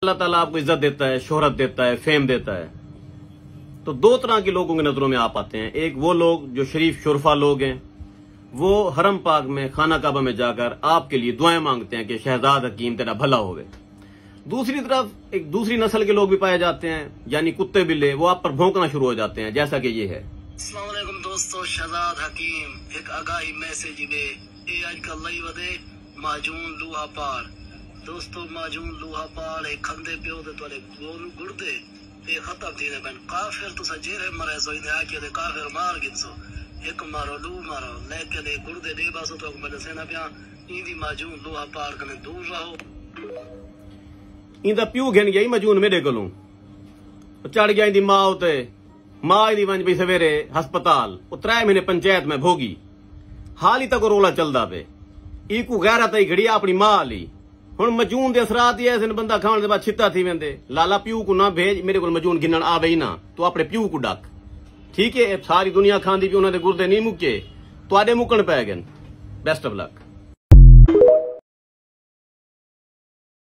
अल्लाह ताला आपको इज्जत देता है, शोहरत देता है, फेम देता है, तो दो तरह के लोगों की नजरों में आप आते हैं। एक वो लोग जो शरीफ शुरफा लोग हैं, वो हरम पाक में खाना काबा में जाकर आपके लिए दुआएं मांगते हैं कि शहजाद हकीम तेरा भला होवे। दूसरी तरफ एक दूसरी नस्ल के लोग भी पाए जाते हैं, यानी कुत्ते बिल्ले, वो आप पर भौंकना शुरू हो जाते हैं, जैसा कि ये है। अस्सलाम वालेकुम दोस्तों, शहजाद हकीम एक आगाही मैसेज दे ए आजकल लई वदे माजून लूहा पार। दोस्तों माजून लूहा पार एक खंदे पियो ते तोले गोल गुड़दे ते खत्म थी ने बन काफिर तो सजेरे मरे सो इधर आके दे काफिर मार गिनसो एक मारो लू मारो लेके दे गुड़दे दे बासो तो मैंने सेना पिया इंदी माजून लूहा पार कने दूर रहो। इंदा प्यू घिन गई मजून मेरे कोलों चढ़ गया इंदी मां उते, मां इंदी वंज भी सवेरे हस्पताल, 3 महीने पंचायत में भोगी, हाल ही तक रोला चलदा पे। इकू गैरत आई घड़ी अपनी मां ली, हुण मजून दे असरात ही ऐसे बंदा खाने के बाद छित्ता थी वेंदे। लाला प्यू को ना भेज, मेरे को मजून गिनन आवे ही ना, तो अपने प्यू को डक। ठीक है, सारी दुनिया खांदी पी, उन्होंने गुर्दे नहीं मुके, तुहाडे मुकण पै गए। Best of luck.